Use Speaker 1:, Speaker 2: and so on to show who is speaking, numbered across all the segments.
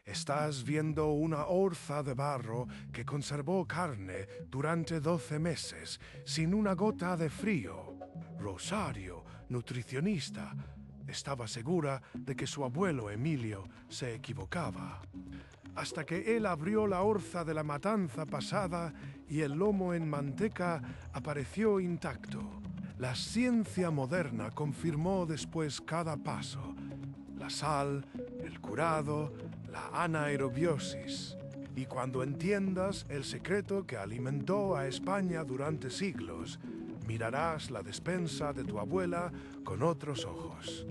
Speaker 1: Estás viendo una orza de barro que conservó carne durante 12 meses, sin una gota de frío. Rosario, nutricionista, estaba segura de que su abuelo Emilio se equivocaba. Hasta que él abrió la orza de la matanza pasada y el lomo en manteca apareció intacto. La ciencia moderna confirmó después cada paso: la sal, el curado, la anaerobiosis. Y cuando entiendas el secreto que alimentó a España durante siglos, mirarás la despensa de tu abuela con otros ojos.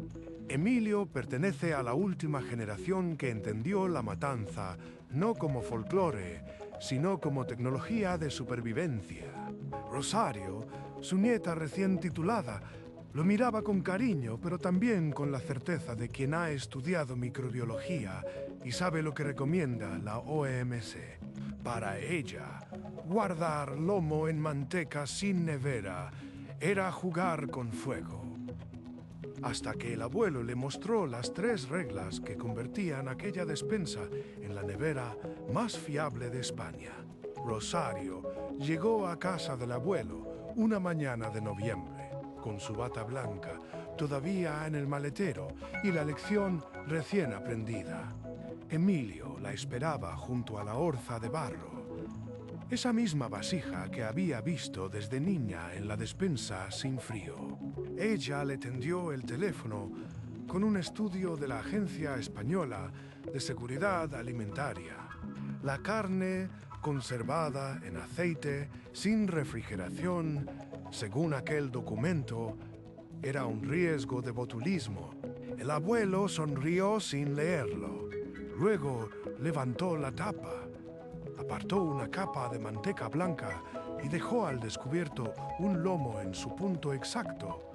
Speaker 1: Emilio pertenece a la última generación que entendió la matanza no como folclore, sino como tecnología de supervivencia. Rosario, su nieta recién titulada, lo miraba con cariño, pero también con la certeza de quien ha estudiado microbiología y sabe lo que recomienda la OMS. Para ella, guardar lomo en manteca sin nevera era jugar con fuego. Hasta que el abuelo le mostró las 3 reglas que convertían aquella despensa en la nevera más fiable de España. Rosario llegó a casa del abuelo una mañana de noviembre, con su bata blanca todavía en el maletero y la lección recién aprendida. Emilio la esperaba junto a la orza de barro. Esa misma vasija que había visto desde niña en la despensa sin frío. Ella le tendió el teléfono con un estudio de la Agencia Española de Seguridad Alimentaria. La carne conservada en aceite, sin refrigeración, según aquel documento, era un riesgo de botulismo. El abuelo sonrió sin leerlo. Luego levantó la tapa, apartó una capa de manteca blanca y dejó al descubierto un lomo en su punto exacto,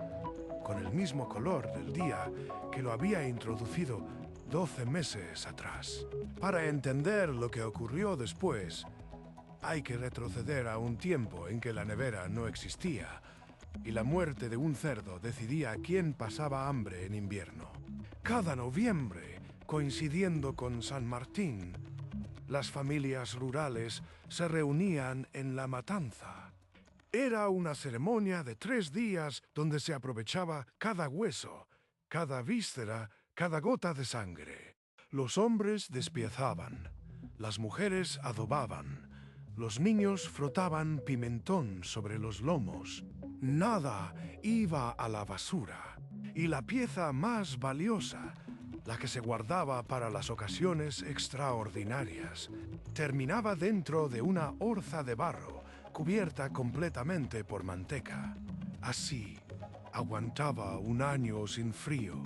Speaker 1: con el mismo color del día que lo había introducido 12 meses atrás. Para entender lo que ocurrió después, hay que retroceder a un tiempo en que la nevera no existía y la muerte de un cerdo decidía quién pasaba hambre en invierno. Cada noviembre, coincidiendo con San Martín, las familias rurales se reunían en la matanza. Era una ceremonia de 3 días donde se aprovechaba cada hueso, cada víscera, cada gota de sangre. Los hombres despiezaban, las mujeres adobaban, los niños frotaban pimentón sobre los lomos. Nada iba a la basura. Y la pieza más valiosa, la que se guardaba para las ocasiones extraordinarias, terminaba dentro de una orza de barro cubierta completamente por manteca. Así, aguantaba un año sin frío.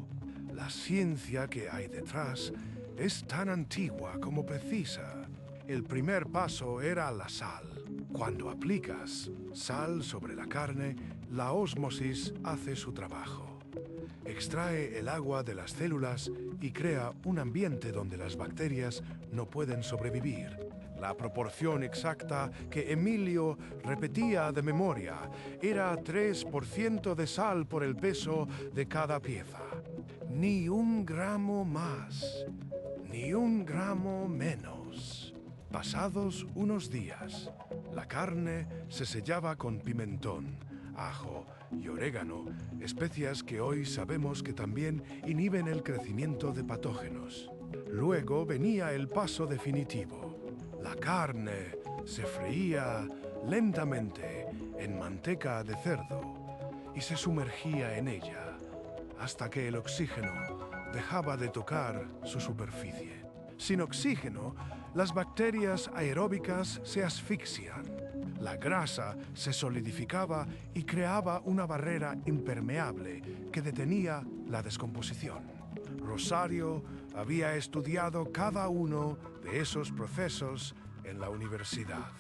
Speaker 1: La ciencia que hay detrás es tan antigua como precisa. El primer paso era la sal. Cuando aplicas sal sobre la carne, la ósmosis hace su trabajo. Extrae el agua de las células y crea un ambiente donde las bacterias no pueden sobrevivir. La proporción exacta que Emilio repetía de memoria era 3% de sal por el peso de cada pieza. Ni un gramo más, ni un gramo menos. Pasados unos días, la carne se sellaba con pimentón, ajo y orégano, especias que hoy sabemos que también inhiben el crecimiento de patógenos. Luego venía el paso definitivo. La carne se freía lentamente en manteca de cerdo y se sumergía en ella hasta que el oxígeno dejaba de tocar su superficie. Sin oxígeno, las bacterias aeróbicas se asfixian. La grasa se solidificaba y creaba una barrera impermeable que detenía la descomposición. Rosario había estudiado cada uno de esos procesos en la universidad,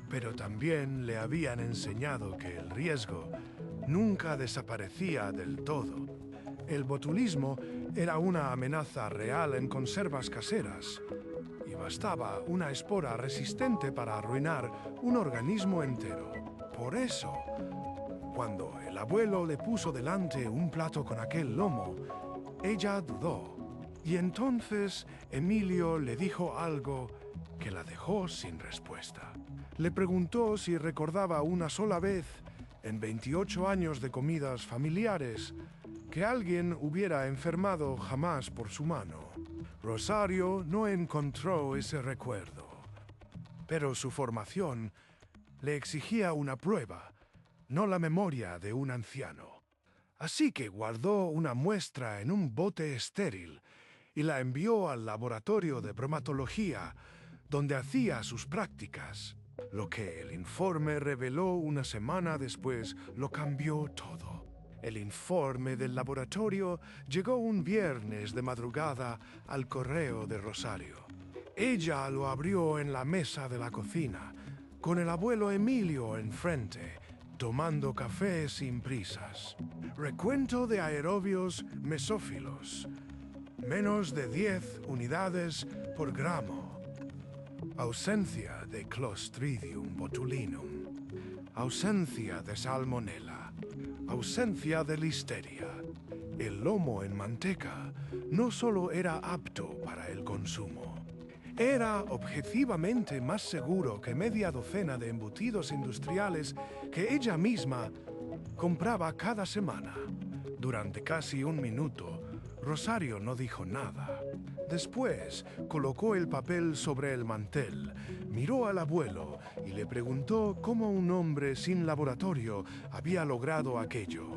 Speaker 1: pero también le habían enseñado que el riesgo nunca desaparecía del todo. El botulismo era una amenaza real en conservas caseras, y bastaba una espora resistente para arruinar un organismo entero. Por eso, cuando el abuelo le puso delante un plato con aquel lomo, ella dudó. Y entonces Emilio le dijo algo que la dejó sin respuesta. Le preguntó si recordaba una sola vez, en 28 años de comidas familiares, que alguien hubiera enfermado jamás por su mano. Rosario no encontró ese recuerdo, pero su formación le exigía una prueba, no la memoria de un anciano. Así que guardó una muestra en un bote estéril y la envió al laboratorio de bromatología, donde hacía sus prácticas. Lo que el informe reveló una semana después lo cambió todo. El informe del laboratorio llegó un viernes de madrugada al correo de Rosario. Ella lo abrió en la mesa de la cocina, con el abuelo Emilio enfrente, tomando café sin prisas. Recuento de aerobios mesófilos. Menos de 10 unidades por gramo. Ausencia de Clostridium botulinum. Ausencia de salmonella. Ausencia de listeria. El lomo en manteca no solo era apto para el consumo, era objetivamente más seguro que media docena de embutidos industriales que ella misma compraba cada semana. Durante casi un minuto, Rosario no dijo nada. Después, colocó el papel sobre el mantel, miró al abuelo y le preguntó cómo un hombre sin laboratorio había logrado aquello.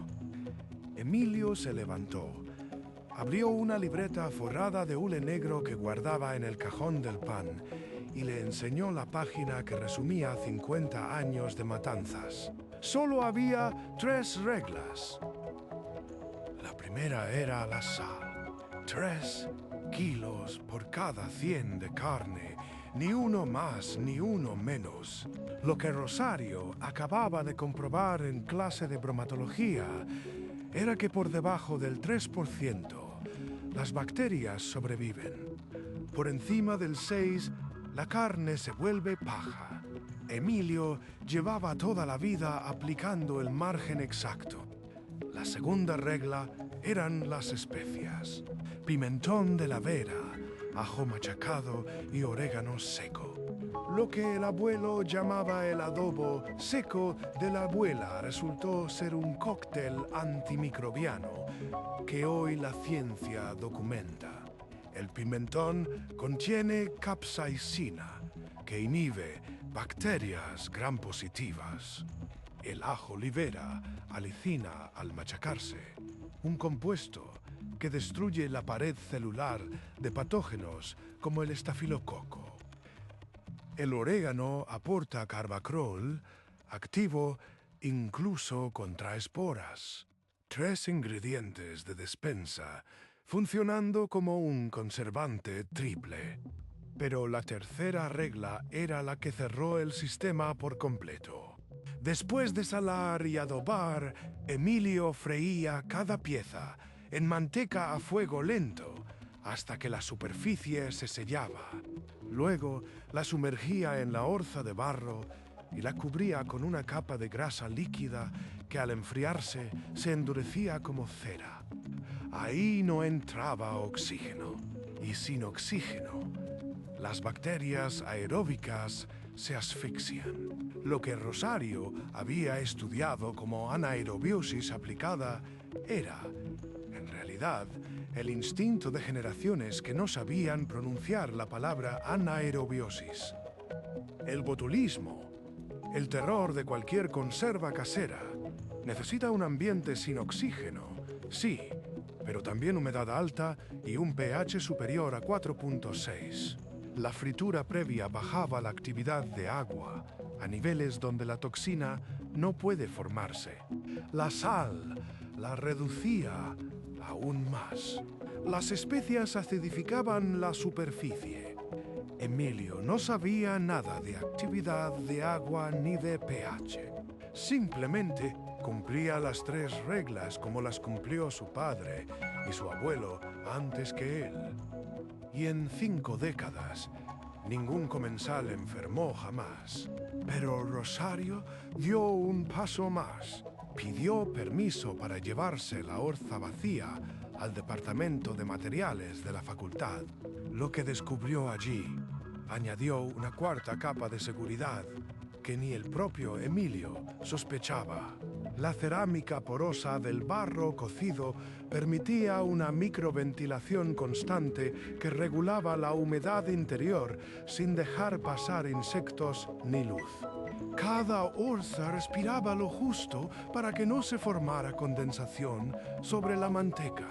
Speaker 1: Emilio se levantó, abrió una libreta forrada de hule negro que guardaba en el cajón del pan y le enseñó la página que resumía 50 años de matanzas. Solo había 3 reglas. La primera era la sal. 3 kilos por cada 100 de carne, ni uno más ni uno menos. Lo que Rosario acababa de comprobar en clase de bromatología era que por debajo del 3%, las bacterias sobreviven. Por encima del 6%, la carne se vuelve paja. Emilio llevaba toda la vida aplicando el margen exacto. La segunda regla eran las especias. Pimentón de la Vera, ajo machacado y orégano seco. Lo que el abuelo llamaba el adobo seco de la abuela resultó ser un cóctel antimicrobiano que hoy la ciencia documenta. El pimentón contiene capsaicina, que inhibe bacterias gram positivas. El ajo libera alicina al machacarse, un compuesto que destruye la pared celular de patógenos como el estafilococo. El orégano aporta carbacrol, activo incluso contra esporas. 3 ingredientes de despensa, funcionando como un conservante triple. Pero la tercera regla era la que cerró el sistema por completo. Después de salar y adobar, Emilio freía cada pieza en manteca a fuego lento hasta que la superficie se sellaba. Luego la sumergía en la orza de barro y la cubría con una capa de grasa líquida que al enfriarse se endurecía como cera. Ahí no entraba oxígeno, y sin oxígeno, las bacterias aeróbicas se asfixian. Lo que Rosario había estudiado como anaerobiosis aplicada era, en realidad, el instinto de generaciones que no sabían pronunciar la palabra anaerobiosis. El botulismo, el terror de cualquier conserva casera, necesita un ambiente sin oxígeno, sí, pero también humedad alta y un pH superior a 4.6. La fritura previa bajaba la actividad de agua a niveles donde la toxina no puede formarse. La sal la reducía aún más. Las especias acidificaban la superficie. Emilio no sabía nada de actividad de agua ni de pH. Simplemente cumplía las 3 reglas como las cumplió su padre y su abuelo antes que él. Y en 5 décadas, ningún comensal enfermó jamás. Pero Rosario dio un paso más. Pidió permiso para llevarse la orza vacía al departamento de materiales de la facultad. Lo que descubrió allí añadió una cuarta capa de seguridad que ni el propio Emilio sospechaba. La cerámica porosa del barro cocido permitía una microventilación constante que regulaba la humedad interior sin dejar pasar insectos ni luz. Cada orza respiraba lo justo para que no se formara condensación sobre la manteca.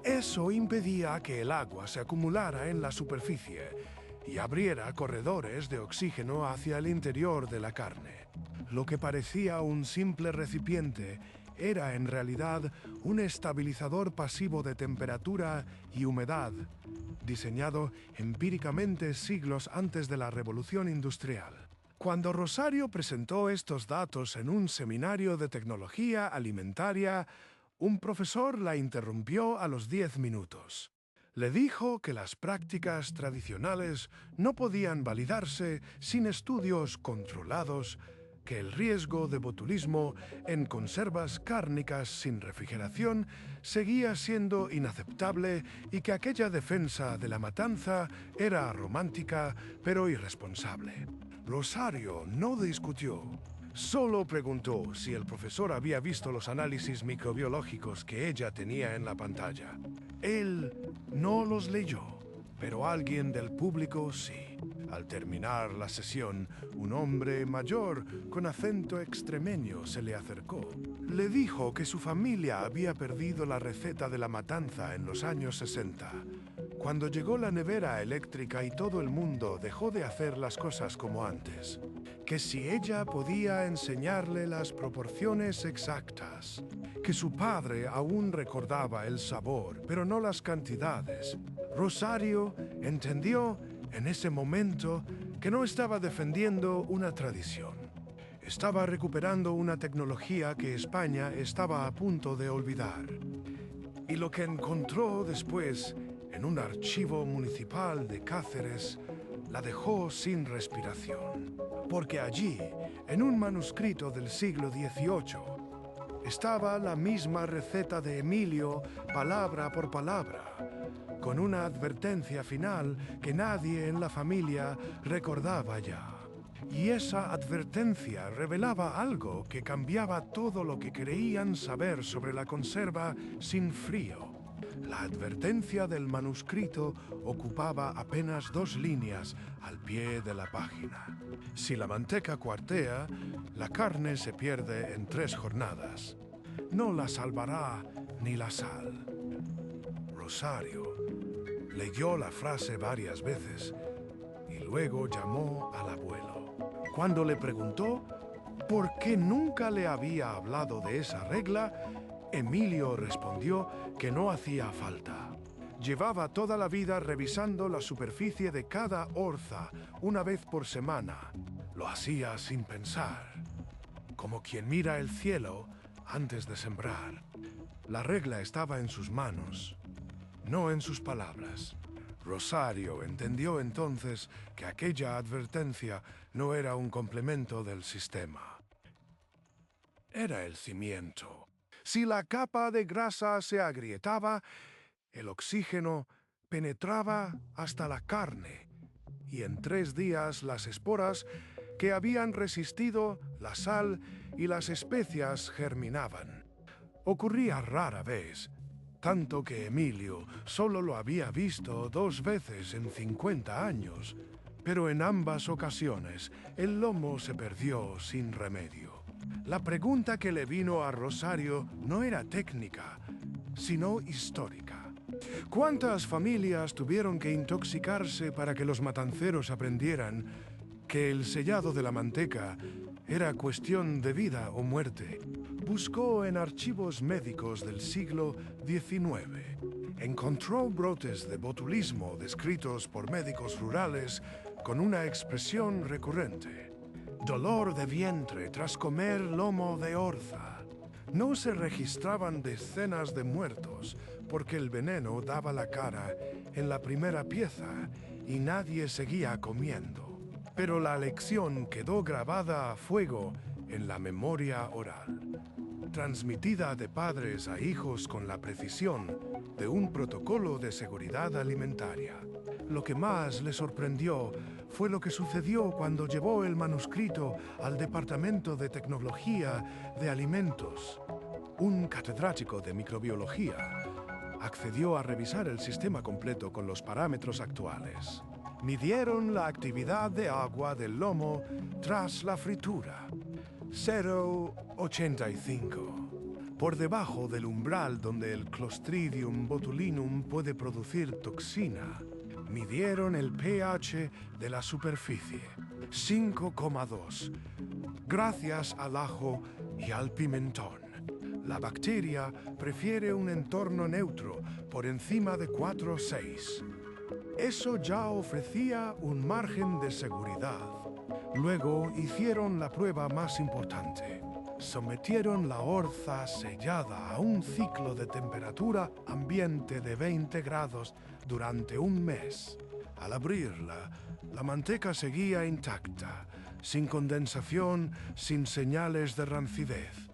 Speaker 1: Eso impedía que el agua se acumulara en la superficie y abriera corredores de oxígeno hacia el interior de la carne. Lo que parecía un simple recipiente era en realidad un estabilizador pasivo de temperatura y humedad, diseñado empíricamente siglos antes de la Revolución Industrial. Cuando Rosario presentó estos datos en un seminario de tecnología alimentaria, un profesor la interrumpió a los 10 minutos. Le dijo que las prácticas tradicionales no podían validarse sin estudios controlados, que el riesgo de botulismo en conservas cárnicas sin refrigeración seguía siendo inaceptable y que aquella defensa de la matanza era romántica pero irresponsable. Rosario no discutió. Solo preguntó si el profesor había visto los análisis microbiológicos que ella tenía en la pantalla. Él no los leyó, pero alguien del público sí. Al terminar la sesión, un hombre mayor con acento extremeño se le acercó. Le dijo que su familia había perdido la receta de la matanza en los años 60, cuando llegó la nevera eléctrica y todo el mundo dejó de hacer las cosas como antes. Que si ella podía enseñarle las proporciones exactas, que su padre aún recordaba el sabor, pero no las cantidades. Rosario entendió en ese momento que no estaba defendiendo una tradición. Estaba recuperando una tecnología que España estaba a punto de olvidar. Y lo que encontró después en un archivo municipal de Cáceres la dejó sin respiración. Porque allí, en un manuscrito del siglo XVIII, estaba la misma receta de Emilio, palabra por palabra, con una advertencia final que nadie en la familia recordaba ya. Y esa advertencia revelaba algo que cambiaba todo lo que creían saber sobre la conserva sin frío. La advertencia del manuscrito ocupaba apenas 2 líneas al pie de la página. Si la manteca cuartea, la carne se pierde en 3 jornadas. No la salvará ni la sal. Rosario leyó la frase varias veces y luego llamó al abuelo. Cuando le preguntó por qué nunca le había hablado de esa regla, Emilio respondió que no hacía falta. Llevaba toda la vida revisando la superficie de cada orza una vez por semana. Lo hacía sin pensar, como quien mira el cielo antes de sembrar. La regla estaba en sus manos, no en sus palabras. Rosario entendió entonces que aquella advertencia no era un complemento del sistema. Era el cimiento. Si la capa de grasa se agrietaba, el oxígeno penetraba hasta la carne y en 3 días las esporas que habían resistido la sal y las especias germinaban. Ocurría rara vez, tanto que Emilio solo lo había visto 2 veces en 50 años, pero en ambas ocasiones el lomo se perdió sin remedio. La pregunta que le vino a Rosario no era técnica, sino histórica. ¿Cuántas familias tuvieron que intoxicarse para que los matanceros aprendieran que el sellado de la manteca era cuestión de vida o muerte? Buscó en archivos médicos del siglo XIX. Encontró brotes de botulismo descritos por médicos rurales con una expresión recurrente: dolor de vientre tras comer lomo de orza. No se registraban decenas de muertos porque el veneno daba la cara en la primera pieza y nadie seguía comiendo. Pero la lección quedó grabada a fuego en la memoria oral. transmitida de padres a hijos con la precisión de un protocolo de seguridad alimentaria. Lo que más le sorprendió fue lo que sucedió cuando llevó el manuscrito al Departamento de Tecnología de Alimentos. Un catedrático de microbiología accedió a revisar el sistema completo con los parámetros actuales. Midieron la actividad de agua del lomo tras la fritura. 0,85. Por debajo del umbral donde el Clostridium botulinum puede producir toxina. Midieron el pH de la superficie. 5,2. Gracias al ajo y al pimentón. La bacteria prefiere un entorno neutro por encima de 4,6. Eso ya ofrecía un margen de seguridad. Luego hicieron la prueba más importante. Sometieron la orza sellada a un ciclo de temperatura ambiente de 20 grados durante un mes. Al abrirla, la manteca seguía intacta, sin condensación, sin señales de rancidez.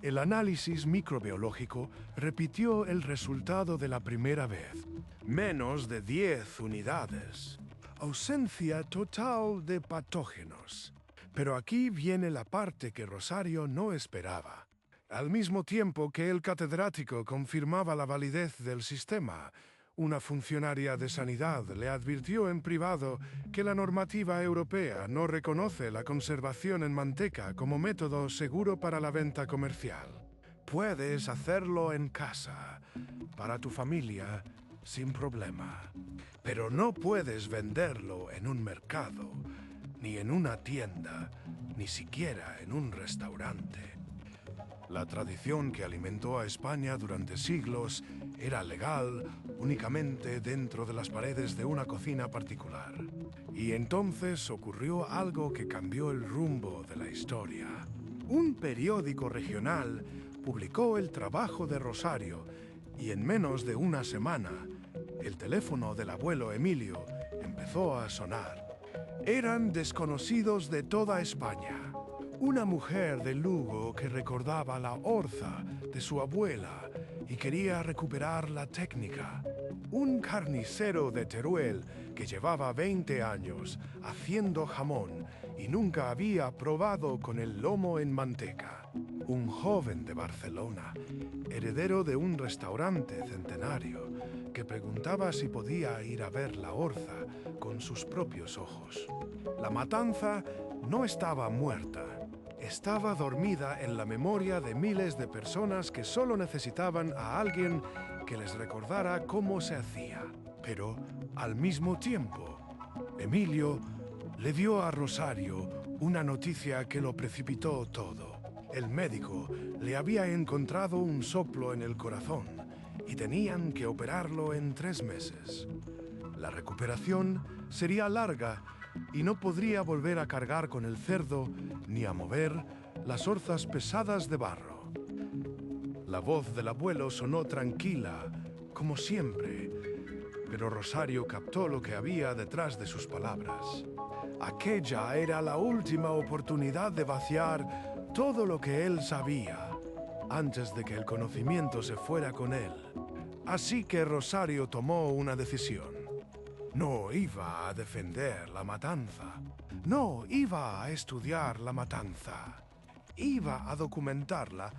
Speaker 1: El análisis microbiológico repitió el resultado de la primera vez. Menos de 10 unidades. Ausencia total de patógenos. Pero aquí viene la parte que Rosario no esperaba. Al mismo tiempo que el catedrático confirmaba la validez del sistema, una funcionaria de sanidad le advirtió en privado que la normativa europea no reconoce la conservación en manteca como método seguro para la venta comercial. Puedes hacerlo en casa, para tu familia, sin problema. Pero no puedes venderlo en un mercado, ni en una tienda, ni siquiera en un restaurante. La tradición que alimentó a España durante siglos era legal únicamente dentro de las paredes de una cocina particular. Y entonces ocurrió algo que cambió el rumbo de la historia. Un periódico regional publicó el trabajo de Rosario y en menos de una semana, el teléfono del abuelo Emilio empezó a sonar. Eran desconocidos de toda España. Una mujer de Lugo que recordaba la orza de su abuela y quería recuperar la técnica. Un carnicero de Teruel que llevaba 20 años haciendo jamón y nunca había probado con el lomo en manteca. Un joven de Barcelona, heredero de un restaurante centenario, que preguntaba si podía ir a ver la orza con sus propios ojos. La matanza no estaba muerta. Estaba dormida en la memoria de miles de personas que solo necesitaban a alguien que les recordara cómo se hacía. Pero, al mismo tiempo, Emilio le dio a Rosario una noticia que lo precipitó todo. El médico le había encontrado un soplo en el corazón y tenían que operarlo en 3 meses. La recuperación sería larga y no podría volver a cargar con el cerdo ni a mover las orzas pesadas de barro. La voz del abuelo sonó tranquila, como siempre, pero Rosario captó lo que había detrás de sus palabras. Aquella era la última oportunidad de vaciar todo lo que él sabía, antes de que el conocimiento se fuera con él. Así que Rosario tomó una decisión. No iba a defender la matanza. No iba a estudiar la matanza. Iba a documentarla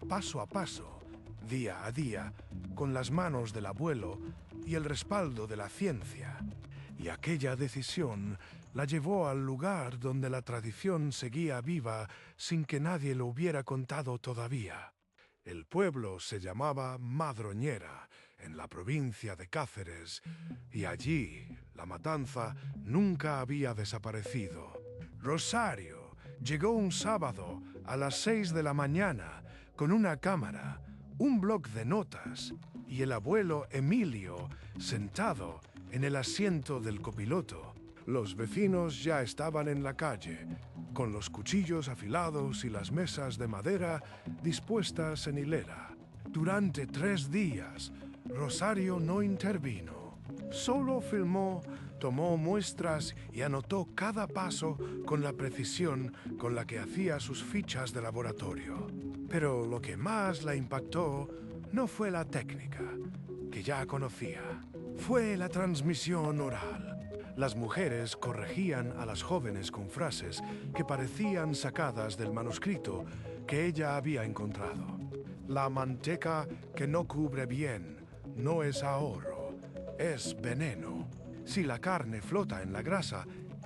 Speaker 1: paso a paso, día a día, con las manos del abuelo y el respaldo de la ciencia. Y aquella decisión la llevó al lugar donde la tradición seguía viva sin que nadie lo hubiera contado todavía. El pueblo se llamaba Madroñera, en la provincia de Cáceres, y allí la matanza nunca había desaparecido. Rosario llegó un sábado a las 6 de la mañana con una cámara, un bloc de notas y el abuelo Emilio sentado en el asiento del copiloto. Los vecinos ya estaban en la calle, con los cuchillos afilados y las mesas de madera dispuestas en hilera. Durante 3 días, Rosario no intervino. Solo filmó Tomó muestras y anotó cada paso con la precisión con la que hacía sus fichas de laboratorio. Pero lo que más la impactó no fue la técnica, que ya conocía. Fue la transmisión oral. Las mujeres corregían a las jóvenes con frases que parecían sacadas del manuscrito que ella había encontrado. La manteca que no cubre bien no es ahorro, es veneno. Si la carne flota en la grasa,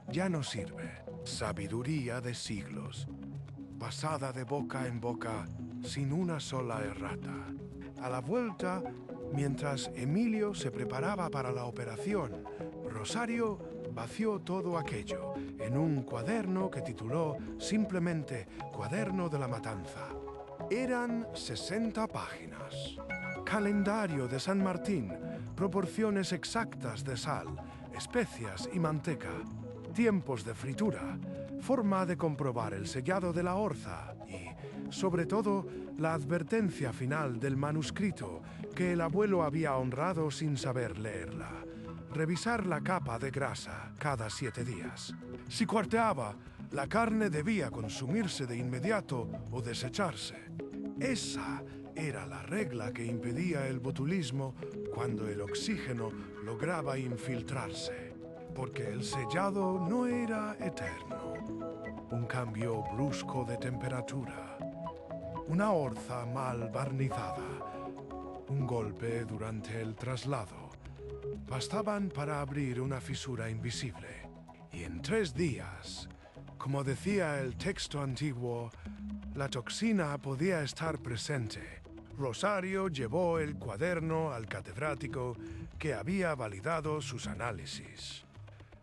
Speaker 1: ya no sirve. Sabiduría de siglos, pasada de boca en boca sin una sola errata. A la vuelta, mientras Emilio se preparaba para la operación, Rosario vació todo aquello en un cuaderno que tituló simplemente Cuaderno de la Matanza. Eran 60 páginas. Calendario de San Martín, proporciones exactas de sal, especias y manteca, tiempos de fritura, forma de comprobar el sellado de la orza y, sobre todo, la advertencia final del manuscrito que el abuelo había honrado sin saber leerla. Revisar la capa de grasa cada 7 días. Si cuarteaba, la carne debía consumirse de inmediato o desecharse. Esa era la regla que impedía el botulismo cuando el oxígeno lograba infiltrarse, porque el sellado no era eterno. Un cambio brusco de temperatura, una orza mal barnizada, un golpe durante el traslado, bastaban para abrir una fisura invisible. Y en 3 días, como decía el texto antiguo, la toxina podía estar presente. Rosario llevó el cuaderno al catedrático que había validado sus análisis.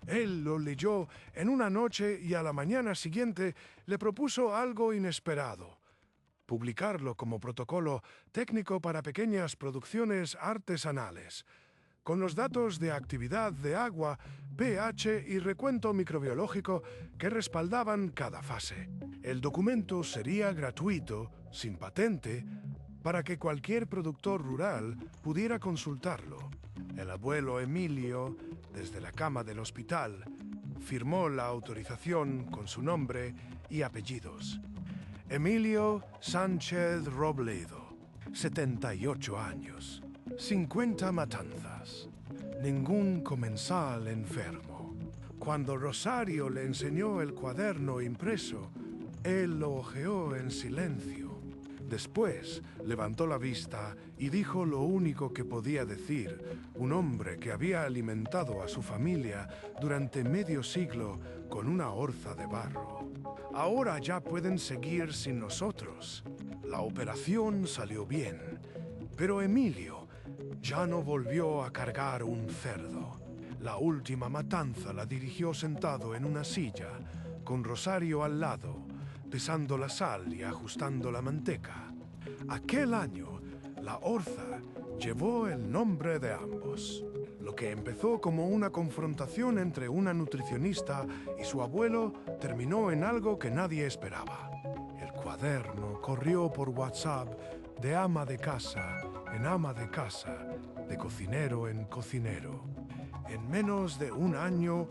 Speaker 1: Él lo leyó en una noche y a la mañana siguiente le propuso algo inesperado: publicarlo como protocolo técnico para pequeñas producciones artesanales, con los datos de actividad de agua, pH y recuento microbiológico que respaldaban cada fase. El documento sería gratuito, sin patente, para que cualquier productor rural pudiera consultarlo. El abuelo Emilio, desde la cama del hospital, firmó la autorización con su nombre y apellidos. Emilio Sánchez Robledo, 78 años, 50 matanzas, ningún comensal enfermo. Cuando Rosario le enseñó el cuaderno impreso, él lo hojeó en silencio. Después levantó la vista y dijo lo único que podía decir un hombre que había alimentado a su familia durante medio siglo con una orza de barro. Ahora ya pueden seguir sin nosotros. La operación salió bien, pero Emilio ya no volvió a cargar un cerdo. La última matanza la dirigió sentado en una silla, con Rosario al lado, pesando la sal y ajustando la manteca. Aquel año, la orza llevó el nombre de ambos. Lo que empezó como una confrontación entre una nutricionista y su abuelo terminó en algo que nadie esperaba. El cuaderno corrió por WhatsApp de ama de casa en ama de casa, de cocinero en cocinero. En menos de un año,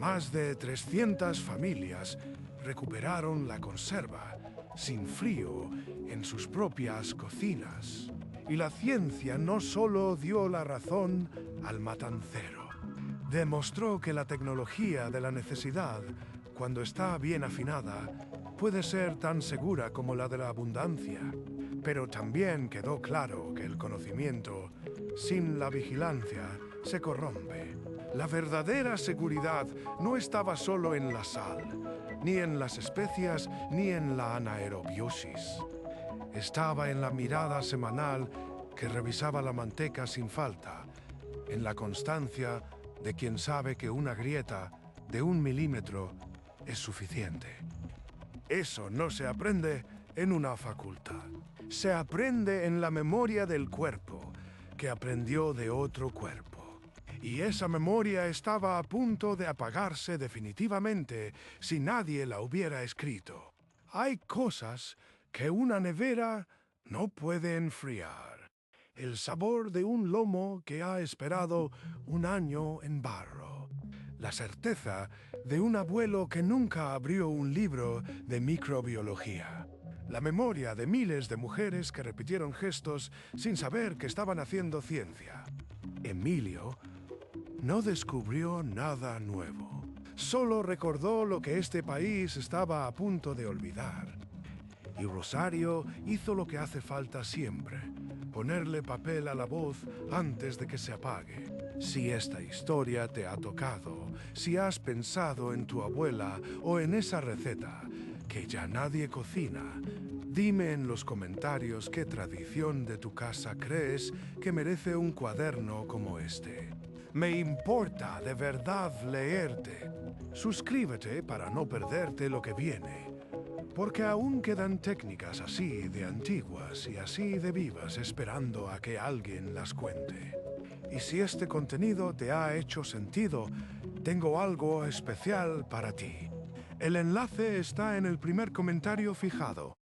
Speaker 1: más de 300 familias recuperaron la conserva, sin frío, en sus propias cocinas. Y la ciencia no solo dio la razón al matancero, demostró que la tecnología de la necesidad, cuando está bien afinada, puede ser tan segura como la de la abundancia. Pero también quedó claro que el conocimiento, sin la vigilancia, se corrompe. La verdadera seguridad no estaba solo en la sal, ni en las especias, ni en la anaerobiosis. Estaba en la mirada semanal que revisaba la manteca sin falta, en la constancia de quien sabe que una grieta de 1 milímetro es suficiente. Eso no se aprende en una facultad. Se aprende en la memoria del cuerpo, que aprendió de otro cuerpo. Y esa memoria estaba a punto de apagarse definitivamente si nadie la hubiera escrito. Hay cosas que una nevera no puede enfriar. El sabor de un lomo que ha esperado un año en barro. la certeza de un abuelo que nunca abrió un libro de microbiología. La memoria de miles de mujeres que repitieron gestos sin saber que estaban haciendo ciencia. Emilio no descubrió nada nuevo. Solo recordó lo que este país estaba a punto de olvidar. Y Rosario hizo lo que hace falta siempre: ponerle papel a la voz antes de que se apague. Si esta historia te ha tocado, si has pensado en tu abuela o en esa receta que ya nadie cocina, dime en los comentarios qué tradición de tu casa crees que merece un cuaderno como este. Me importa de verdad leerte. Suscríbete para no perderte lo que viene, porque aún quedan técnicas así de antiguas y así de vivas esperando a que alguien las cuente. Y si este contenido te ha hecho sentido, tengo algo especial para ti. El enlace está en el primer comentario fijado.